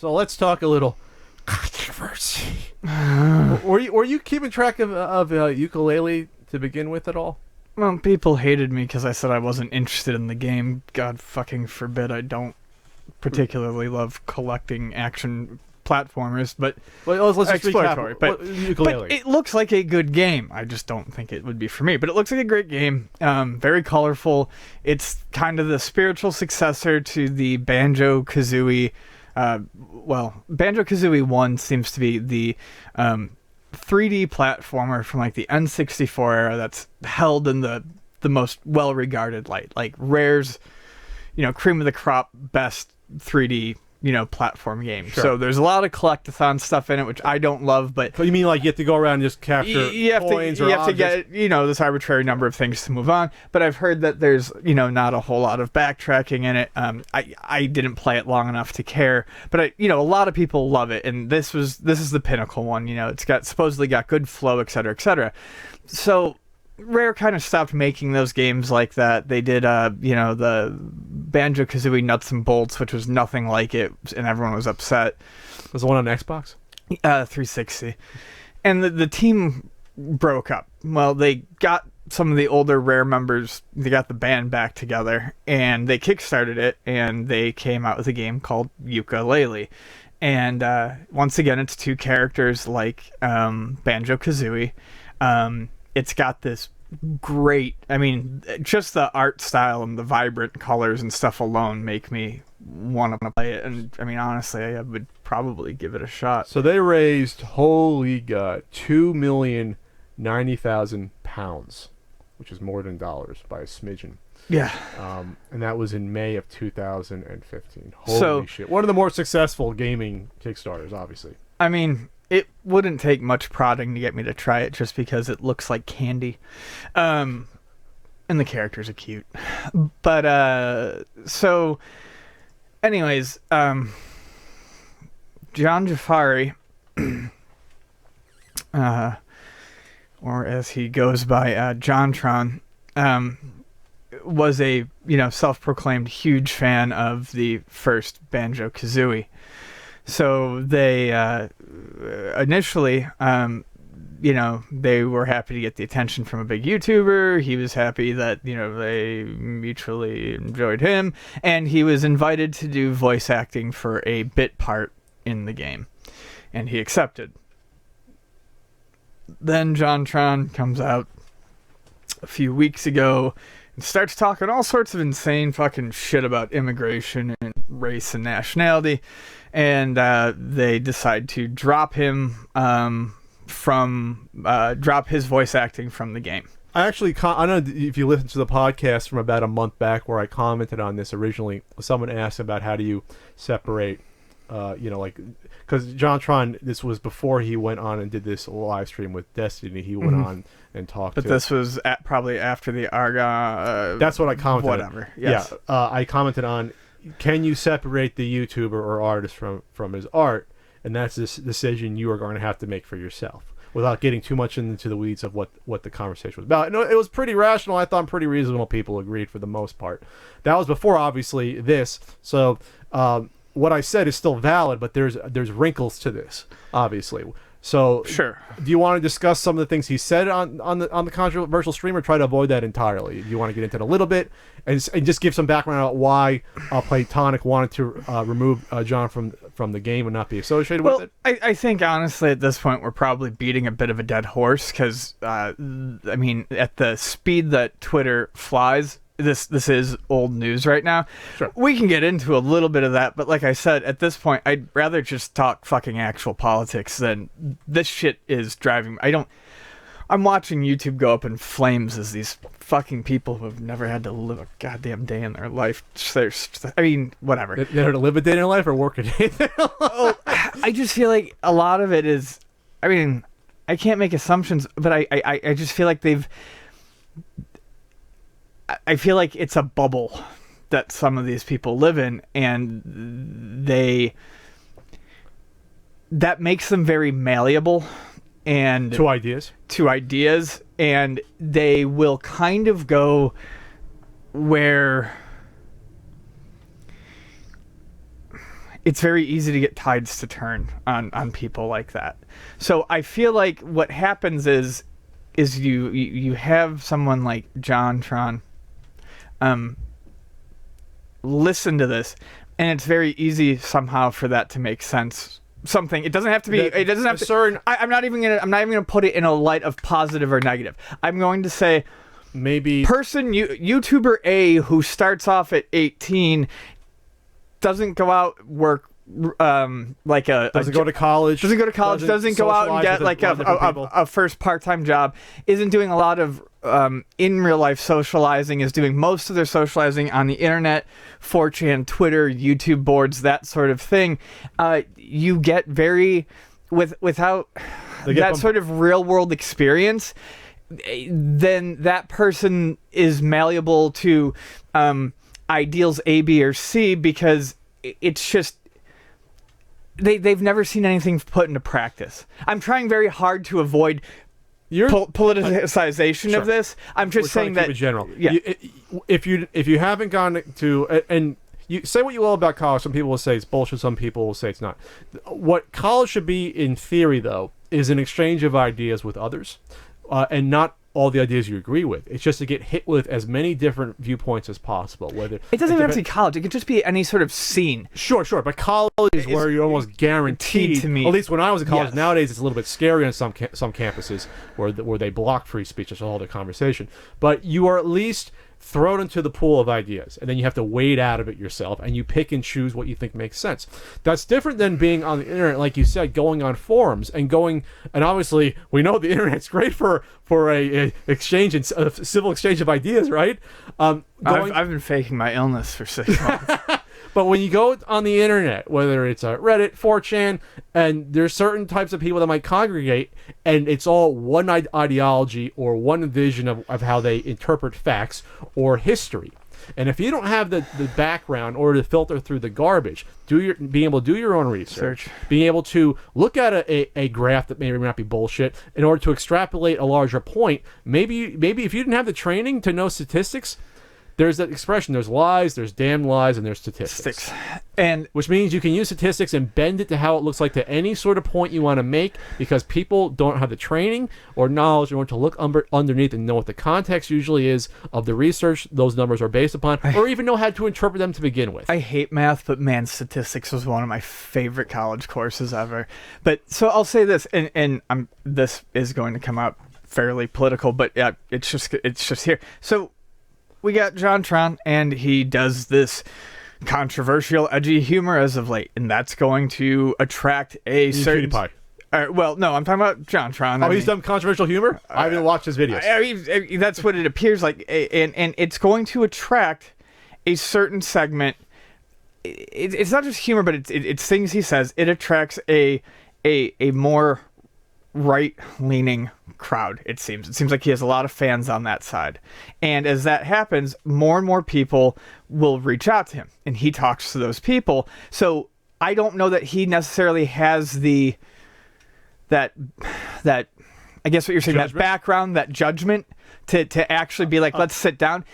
So let's talk a little controversy. were you keeping track of Yooka-Laylee to begin with at all? Well, people hated me because I said I wasn't interested in the game. God fucking forbid I don't particularly love collecting action platformers, but Well, let's just exploratory. recap. But Yooka-Laylee. it looks like a good game. I just don't think it would be for me. But it looks like a great game. Very colorful. It's kind of the spiritual successor to the Banjo-Kazooie. Banjo-Kazooie 1 seems to be the 3D platformer from like the N64 era that's held in the most well-regarded light. Like Rare's, cream of the crop best 3D, platform game. Sure. So there's a lot of collectathon stuff in it, which I don't love, but So you mean like you have to go around and just capture coins or you have to objects? get, this arbitrary number of things to move on. But I've heard that there's, not a whole lot of backtracking in it. I didn't play it long enough to care, but a lot of people love it. And this is the pinnacle one, it's supposedly got good flow, et cetera, et cetera. So Rare kind of stopped making those games like that. They did, the Banjo-Kazooie Nuts and Bolts, which was nothing like it, and everyone was upset. Was the one on Xbox? 360. And the team broke up. Well, they got some of the older Rare members, they got the band back together, and they kickstarted it, and they came out with a game called Yooka-Laylee. And once again, it's two characters like Banjo-Kazooie. It's got this great, just the art style and the vibrant colors and stuff alone make me want to play it. And honestly, I would probably give it a shot. So they raised, holy God, £2,090,000, which is more than dollars by a smidgen. Yeah. And that was in May of 2015. Holy shit. One of the more successful gaming Kickstarters, obviously. It wouldn't take much prodding to get me to try it just because it looks like candy. And the characters are cute. But, so, anyways, John Jafari, or as he goes by, Jontron, was a, self-proclaimed huge fan of the first Banjo-Kazooie. So they initially, they were happy to get the attention from a big YouTuber. He was happy that, they mutually enjoyed him. And he was invited to do voice acting for a bit part in the game. And he accepted. Then Jontron comes out a few weeks ago and starts talking all sorts of insane fucking shit about immigration and race and nationality. And they decide to drop him drop his voice acting from the game. I actually, I don't know if you listened to the podcast from about a month back where I commented on this originally. Someone asked about how do you separate, because Jontron, this was before he went on and did this live stream with Destiny. He went on and talked But this was probably after the Arga... that's what I commented on. Whatever, yes. Yeah, I commented on, can you separate the YouTuber or artist from his art? And that's this decision you are going to have to make for yourself, without getting too much into the weeds of what the conversation was about. No, it was pretty rational. I thought pretty reasonable people agreed for the most part. That was before, obviously, this. So what I said is still valid, but there's wrinkles to this, obviously. So sure. Do you want to discuss some of the things he said on the controversial stream, or try to avoid that entirely? Do you want to get into it a little bit and just give some background about why Playtonic wanted to remove John from the game and not be associated with it? I think honestly at this point we're probably beating a bit of a dead horse because at the speed that Twitter flies, this is old news right now. Sure. We can get into a little bit of that, but like I said, at this point, I'd rather just talk fucking actual politics than this shit is driving me. I'm watching YouTube go up in flames as these fucking people who have never had to live a goddamn day in their life. Whatever. They had to live a day in their life or work a day in their life? I just feel like a lot of it is, I can't make assumptions, but I just feel like I feel like it's a bubble that some of these people live in, and that makes them very malleable and to ideas, and they will kind of go where it's very easy to get tides to turn on people like that. So I feel like what happens is you have someone like Jontron listen to this, and it's very easy somehow for that to make sense. Something, it doesn't have to be, it doesn't have to certain, I'm not even gonna put it in a light of positive or negative. I'm going to say maybe YouTuber A who starts off at 18 doesn't go out work like doesn't go to college, doesn't go out and get like a first part-time job, isn't doing a lot of in real life socializing, is doing most of their socializing on the internet, 4chan, Twitter, YouTube boards, that sort of thing. You get very without that sort of real world experience, then that person is malleable to ideals A, B, or C, because it's just they've never seen anything put into practice. I'm trying very hard to avoid politicization of this. I'm just saying that in general. Yeah. If you haven't gone to, and you say what you will about college, some people will say it's bullshit, some people will say it's not. What college should be, in theory, though, is an exchange of ideas with others, and not all the ideas you agree with. It's just to get hit with as many different viewpoints as possible. Whether it doesn't even have to be college, it could just be any sort of scene. Sure, but college is where you're almost guaranteed. To me, at least when I was in college. Yes. Nowadays, it's a little bit scary on some campuses where they block free speech. That's a whole other conversation. But you are at least thrown into the pool of ideas, and then you have to wade out of it yourself, and you pick and choose what you think makes sense. That's different than being on the internet, like you said, going on forums and obviously we know the internet's great for a exchange and a civil exchange of ideas, right? I've been faking my illness for 6 months. But when you go on the internet, whether it's Reddit, 4chan, and there's certain types of people that might congregate, and it's all one ideology or one vision of how they interpret facts or history. And if you don't have the background or to filter through the garbage, being able to do your own research, being able to look at a graph that may or may not be bullshit in order to extrapolate a larger point, maybe if you didn't have the training to know statistics, there's that expression, there's lies, there's damn lies, and there's statistics. And which means you can use statistics and bend it to how it looks like to any sort of point you want to make, because people don't have the training or knowledge in order to look underneath and know what the context usually is of the research those numbers are based upon, or even know how to interpret them to begin with. I hate math, but man, statistics was one of my favorite college courses ever. But so I'll say this, and this is going to come out fairly political, but yeah, it's just here. So we got Jontron, and he does this controversial, edgy humor as of late, and that's going to attract a certain... PewDiePie. Well, no, I'm talking about Jontron. He's done controversial humor? I haven't watched his videos. That's what it appears like, and it's going to attract a certain segment. It's not just humor, but it's things he says. It attracts a more right-leaning crowd, it seems like he has a lot of fans on that side, and as that happens, more and more people will reach out to him, and he talks to those people. So I don't know that he necessarily has that I guess what you're saying, that background, that judgment to actually be like, let's sit down.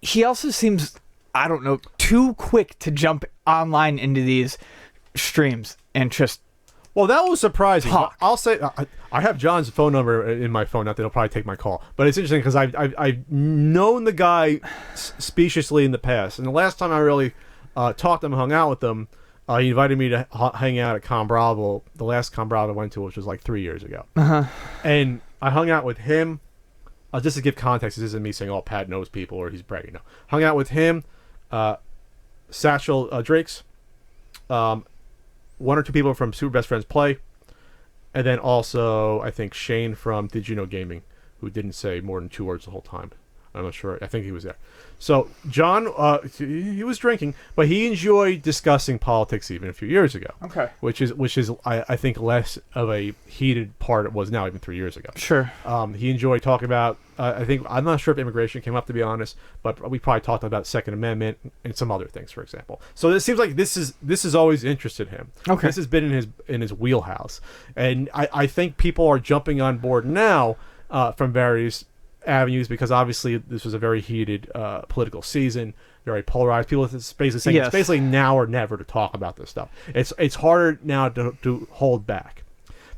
He also seems, I don't know, too quick to jump online into these streams and just... Well, that was surprising. Talk. I'll say I have John's phone number in my phone. Not that he'll probably take my call, but it's interesting because I've known the guy speciously in the past, and the last time I really talked to him, hung out with him, he invited me to hang out at Con Bravo. The last Con Bravo I went to, which was like 3 years ago, and I hung out with him. Just to give context, this isn't me saying, "Oh, Pat knows people" or he's bragging. No, hung out with him, Satchel Drakes. One or two people from Super Best Friends Play, and then also I think Shane from Did You Know Gaming, who didn't say more than 2 words the whole time. I'm not sure. I think he was there. So John, he was drinking, but he enjoyed discussing politics even a few years ago. Okay. Which is I think less of a heated part it was now, even 3 years ago. Sure. He enjoyed talking about. I'm not sure if immigration came up, to be honest, but we probably talked about Second Amendment and some other things, for example. So it seems like this is always interested him. Okay. This has been in his wheelhouse, and I think people are jumping on board now from various avenues, because obviously this was a very heated political season. very polarized. People are basically saying Yes. it's basically now or never to talk about this stuff. It's harder now to hold back.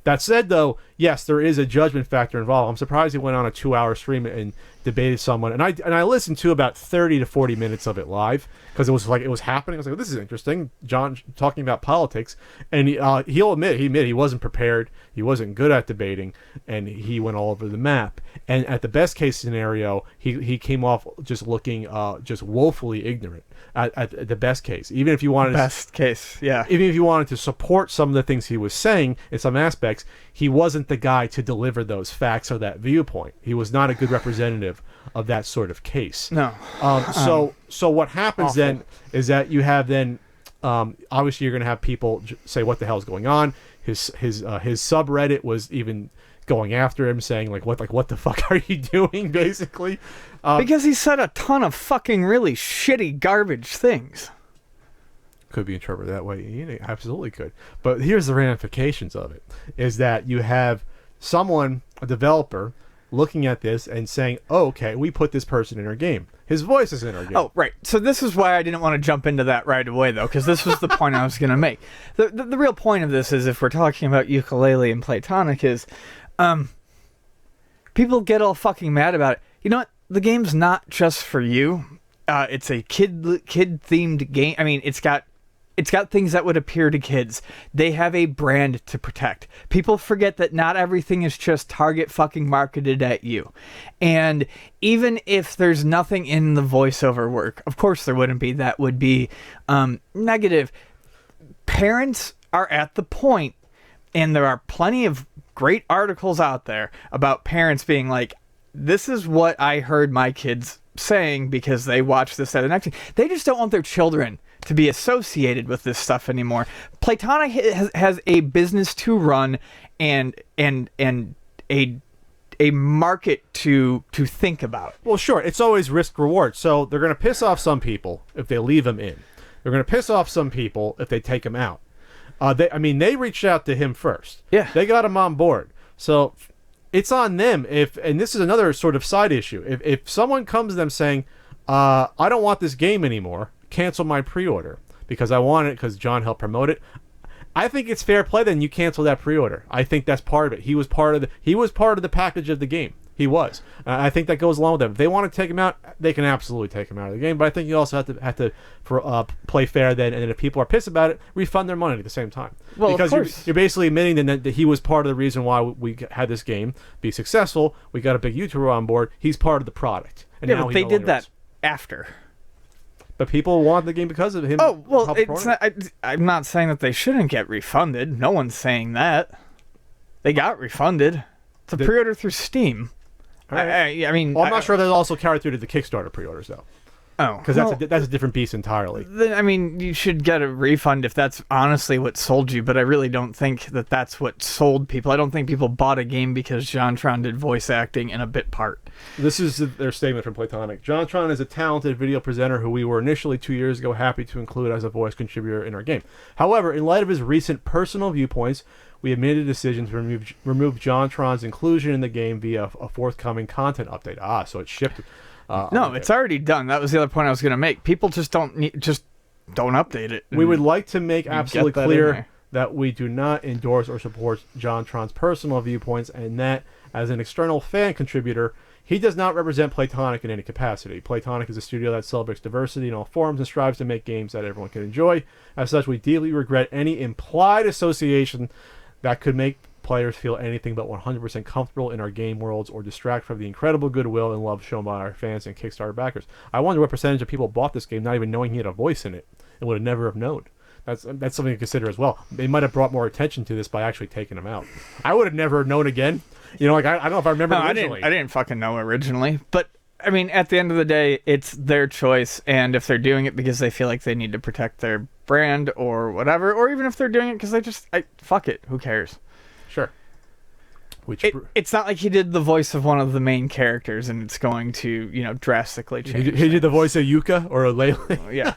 That said, though, yes, there is a judgment factor involved. I'm surprised he went on a 2-hour stream and debated someone, and I listened to about 30 to 40 minutes of it live because it was happening. I was like, this is interesting. John talking about politics, and he'll admit he wasn't prepared. He wasn't good at debating, and he went all over the map. And at the best case scenario, he came off just looking just woefully ignorant. At the best case, even if you wanted even if you wanted to support some of the things he was saying in some aspects, he wasn't the guy to deliver those facts or that viewpoint. He was not a good representative of that sort of case. No. So what happens awful. then is that you have then obviously you're going to have people say what the hell is going on. His subreddit was even going after him, saying what the fuck are you doing, basically. Because he said a ton of fucking really shitty garbage things. Could be interpreted that way. It absolutely could. But here's the ramifications of it, is that you have someone, a developer, looking at this and saying, oh, okay, we put this person in our game. His voice is in our game. Oh, right. So this is why I didn't want to jump into that right away, though, because this was the point I was going to make. The real point of this is, if we're talking about Yooka-Laylee and Platonic, is people get all fucking mad about it. You know what? The game's not just for you. It's a kid-themed game. I mean, it's got things that would appeal to kids. They have a brand to protect. People forget that not everything is just target fucking marketed at you. And even if there's nothing in the voiceover work, of course there wouldn't be. That would be negative. Parents are at the point, and there are plenty of great articles out there about parents being like, this is what I heard my kids saying because they watch this, that, and the next thing. They just don't want their children to be associated with this stuff anymore. Platonic has a business to run and a market to think about. Well, sure. It's always risk reward. So they're going to piss off some people if they leave him in. They're going to piss off some people if they take him out. They reached out to him first. Yeah. They got him on board. So it's on them and this is another sort of side issue. If someone comes to them saying, I don't want this game anymore, cancel my pre-order because I want it because John helped promote it, I think it's fair play then you cancel that pre-order. I think that's part of it. He was part of the package of the game. He was. I think that goes along with them. If they want to take him out, they can absolutely take him out of the game. But I think you also have to play fair then. And if people are pissed about it, refund their money at the same time. Well, because of course. You're basically admitting then that he was part of the reason why we had this game be successful. We got a big YouTuber on board. He's part of the product. And Yeah, now but he they no did longer that is. after. But people want the game because of him. Oh, well, helping it's promote not, I'm not saying that they shouldn't get refunded. No one's saying that. They got refunded. It's a pre-order through Steam. Right. I mean... Well, I'm not sure that's also carried through to the Kickstarter pre-orders, though. Oh. Because that's a different beast entirely. Then, I mean, you should get a refund if that's honestly what sold you, but I really don't think that that's what sold people. I don't think people bought a game because Jontron did voice acting in a bit part. This is their statement from Platonic. Jontron is a talented video presenter who we were initially 2 years ago happy to include as a voice contributor in our game. However, in light of his recent personal viewpoints, we have made a decision to remove Jontron's inclusion in the game via a forthcoming content update. So it's shipped. No, it's already done. That was the other point I was going to make. People just don't update it. We would like to make absolutely that clear that we do not endorse or support Jontron's personal viewpoints, and that as an external fan contributor, he does not represent Platonic in any capacity. Platonic is a studio that celebrates diversity in all forms and strives to make games that everyone can enjoy. As such, we deeply regret any implied association that could make players feel anything but 100% comfortable in our game worlds or distract from the incredible goodwill and love shown by our fans and Kickstarter backers. I wonder what percentage of people bought this game not even knowing he had a voice in it and would have never have known. That's something to consider as well. They might have brought more attention to this by actually taking him out. I would have never known again. You know, like I don't know if I remember originally. I didn't fucking know originally, but I mean, at the end of the day, it's their choice, and if they're doing it because they feel like they need to protect their brand or whatever, or even if they're doing it because they just fuck it, who cares? Sure. It's not like he did the voice of one of the main characters, and it's going to drastically change. He did the voice of Yuka or Laylee. Yeah.